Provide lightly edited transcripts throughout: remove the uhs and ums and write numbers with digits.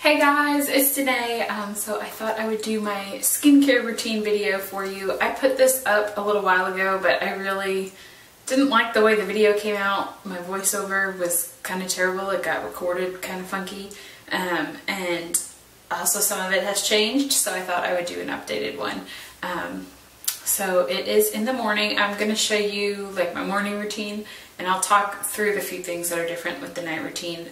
Hey guys, it's Danae. So I thought I would do my skincare routine video for you. I put this up a little while ago, but I really didn't like the way the video came out. My voiceover was kind of terrible. It got recorded kind of funky. And also some of it has changed, so I thought I would do an updated one. So it is in the morning. I'm going to show you like my morning routine, and I'll talk through the few things that are different with the night routine.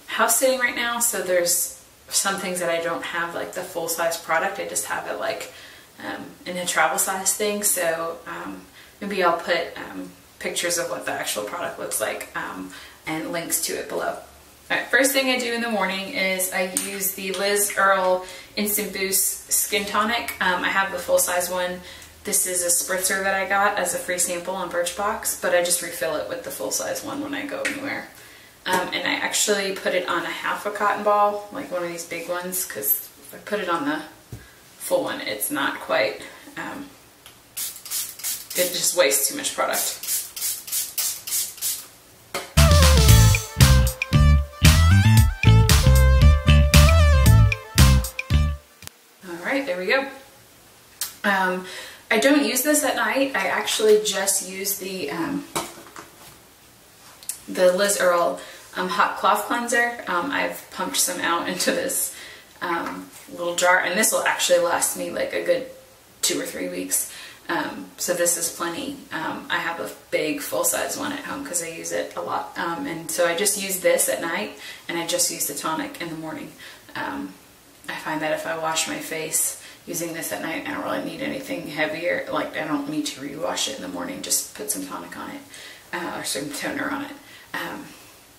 House sitting right now, so there's some things that I don't have like the full-size product. I just have it like in a travel size thing, so maybe I'll put pictures of what the actual product looks like and links to it below. Alright, first thing I do in the morning is I use the Liz Earle Instant Boost Skin Tonic. I have the full-size one. This is a spritzer that I got as a free sample on Birchbox, but I just refill it with the full-size one when I go anywhere. And I actually put it on a half a cotton ball, like one of these big ones, because if I put it on the full one, it's not quite, it just wastes too much product. Alright, there we go. I don't use this at night. I actually just use the Liz Earle hot cloth cleanser. I've pumped some out into this little jar, and this will actually last me like a good 2 or 3 weeks. So this is plenty. I have a big full-size one at home because I use it a lot. And so I just use this at night, and I just use the tonic in the morning. I find that if I wash my face using this at night, I don't really need anything heavier. Like, I don't need to rewash it in the morning. Just put some tonic on it, or some toner on it.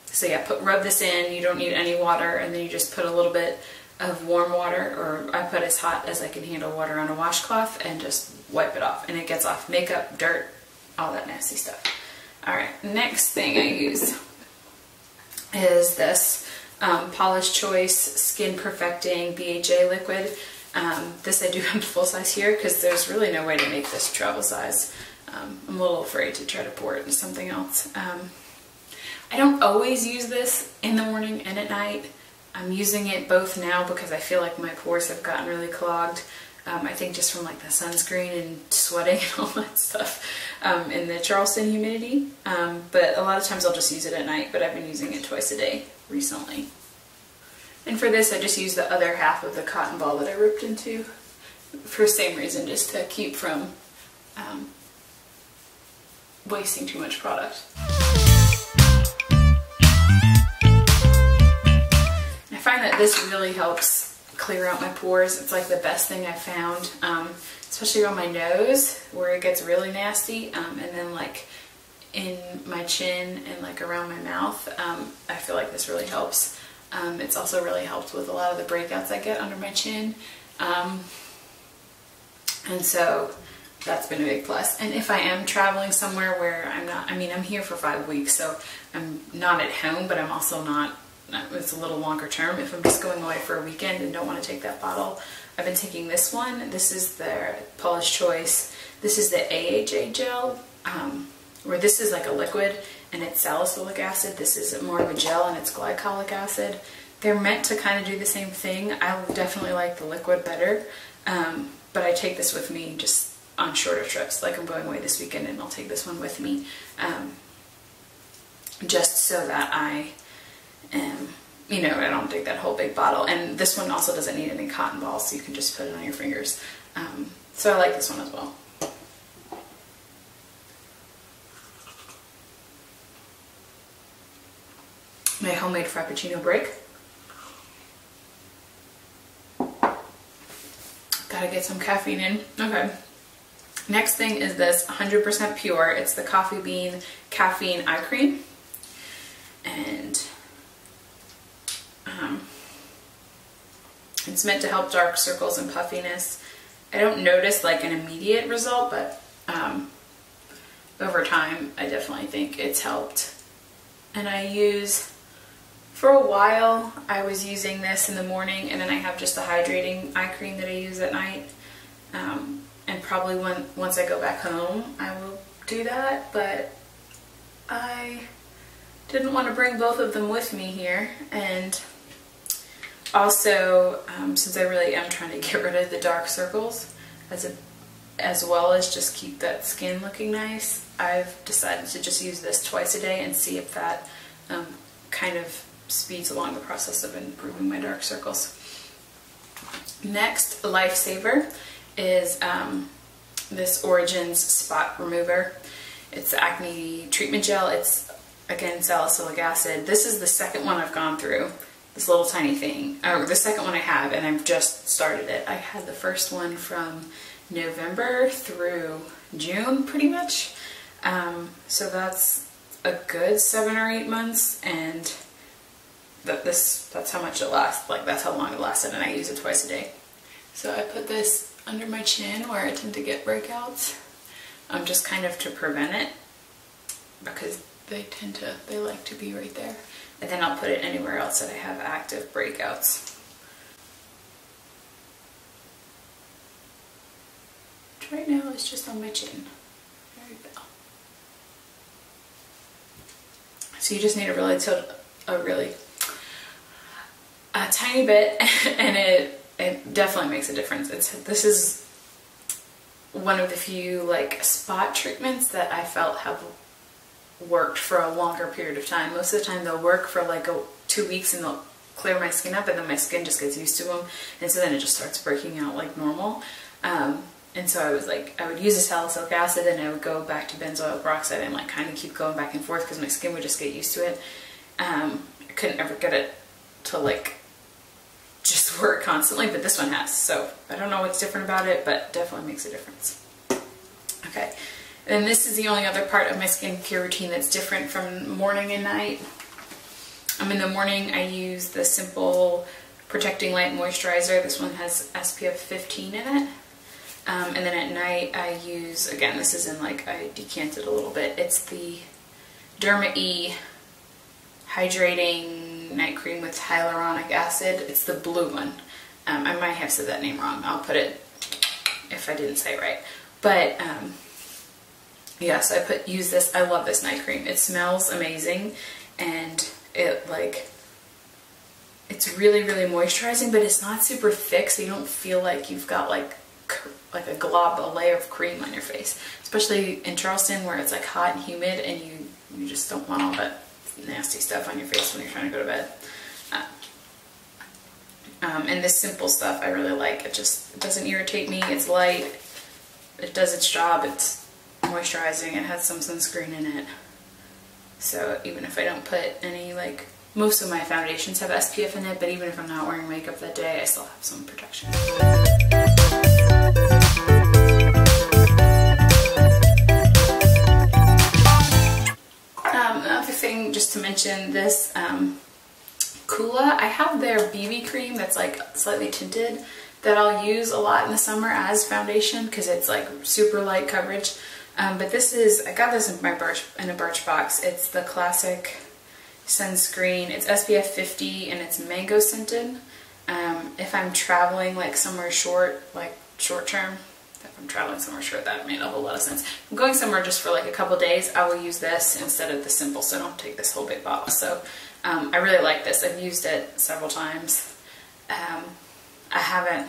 So yeah, rub this in. You don't need any water, and then you just put a little bit of warm water, or I put as hot as I can handle water on a washcloth, and just wipe it off, and it gets off makeup, dirt, all that nasty stuff. Alright, next thing I use is this Paula's Choice Skin Perfecting BHA liquid. This I do have full size here because there's really no way to make this travel size. I'm a little afraid to try to pour it into something else. I don't always use this in the morning and at night. I'm using it both now because I feel like my pores have gotten really clogged. I think just from like the sunscreen and sweating and all that stuff in the Charleston humidity. But a lot of times I'll just use it at night, but I've been using it twice a day recently. And for this I just use the other half of the cotton ball that I ripped into for the same reason, just to keep from wasting too much product. I find that this really helps clear out my pores. It's like the best thing I've found, especially on my nose where it gets really nasty, and then like in my chin and like around my mouth. I feel like this really helps. It's also really helped with a lot of the breakouts I get under my chin, and so that's been a big plus. And if I am traveling somewhere where I'm not, I mean, I'm here for 5 weeks, so I'm not at home, but I'm also not, it's a little longer term. If I'm just going away for a weekend and don't want to take that bottle, I've been taking this one. This is the Paula's Choice. This is the AHA gel, where this is like a liquid and it's salicylic acid. This is more of a gel and it's glycolic acid. They're meant to kind of do the same thing. I definitely like the liquid better, but I take this with me just on shorter trips. Like I'm going away this weekend and I'll take this one with me, just so that I you know, I don't take that whole big bottle. And this one also doesn't need any cotton balls, so you can just put it on your fingers. So I like this one as well. My homemade Frappuccino break. Gotta get some caffeine in. Okay. Next thing is this 100% pure. It's the Coffee Bean Caffeine Eye Cream. And it's meant to help dark circles and puffiness. I don't notice like an immediate result, but over time I definitely think it's helped. And I use, for a while I was using this in the morning, and then I have just a hydrating eye cream that I use at night. And probably once I go back home I will do that, but I didn't want to bring both of them with me here, and also, since I really am trying to get rid of the dark circles, as well as just keep that skin looking nice, I've decided to just use this twice a day and see if that kind of speeds along the process of improving my dark circles. Next, Lifesaver is this Origins Spot Remover. It's the acne treatment gel. It's, again, salicylic acid. This is the second one I've gone through, this little tiny thing, or the second one I have, and I've just started it. I had the first one from November through June, pretty much. So that's a good 7 or 8 months, and that's how much it lasts. Like, that's how long it lasted, and I use it twice a day. So I put this under my chin where I tend to get breakouts, just kind of to prevent it, because they like to be right there. And then I'll put it anywhere else that I have active breakouts. Which right now is just on my chin. There we go. So you just need to really tilt a tiny bit, and it definitely makes a difference. This is one of the few like spot treatments that I felt have worked for a longer period of time. Most of the time they'll work for like 2 weeks and they'll clear my skin up, and then my skin just gets used to them, and so then it just starts breaking out like normal. And so I was like, I would use the salicylic acid and I would go back to benzoyl peroxide and like kind of keep going back and forth because my skin would just get used to it. I couldn't ever get it to like just work constantly, but this one has. So I don't know what's different about it, but definitely makes a difference. Okay, and this is the only other part of my skincare routine that's different from morning and night. In the morning I use the Simple Protecting Light Moisturizer. This one has SPF 15 in it. And then at night I use, again, this is in like, I decanted a little bit. It's the Derma E Hydrating Night Cream with Hyaluronic Acid. It's the blue one. I might have said that name wrong. I'll put it if I didn't say it right. But yeah, so I use this. I love this night cream. It smells amazing, and it's really, really moisturizing, but it's not super thick, so you don't feel like you've got like a layer of cream on your face, especially in Charleston where it's like hot and humid, and you just don't want all that nasty stuff on your face when you're trying to go to bed. And this Simple stuff I really like. It doesn't irritate me. It's light. It does its job. It's moisturizing. It has some sunscreen in it. So even if I don't put any, like, most of my foundations have SPF in it, but even if I'm not wearing makeup that day, I still have some protection. Another thing, just to mention this, Coola, I have their BB cream that's like slightly tinted that I'll use a lot in the summer as foundation because it's like super light coverage. But this is, I got this in a Birchbox. It's the classic sunscreen. It's SPF 50 and it's mango scented. If I'm traveling like somewhere short, like short term, if I'm traveling somewhere short, that made a whole lot of sense. If I'm going somewhere just for like a couple days, I will use this instead of the Simple, so I don't take this whole big bottle. So I really like this. I've used it several times. I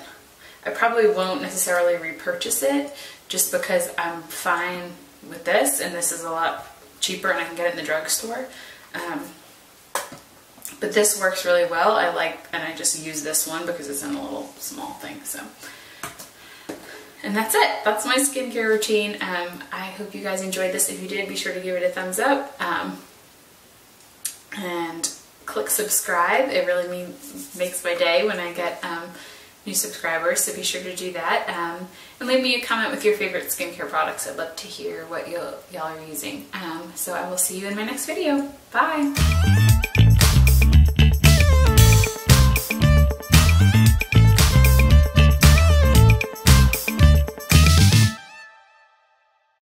probably won't necessarily repurchase it just because I'm fine with this, and this is a lot cheaper and I can get it in the drugstore. But this works really well. And I just use this one because it's in a little small thing. So, and that's it. That's my skincare routine. I hope you guys enjoyed this. If you did, be sure to give it a thumbs up. And click subscribe. It really makes my day when I get new subscribers, so be sure to do that. And leave me a comment with your favorite skincare products. I'd love to hear what y'all are using. So I will see you in my next video. Bye!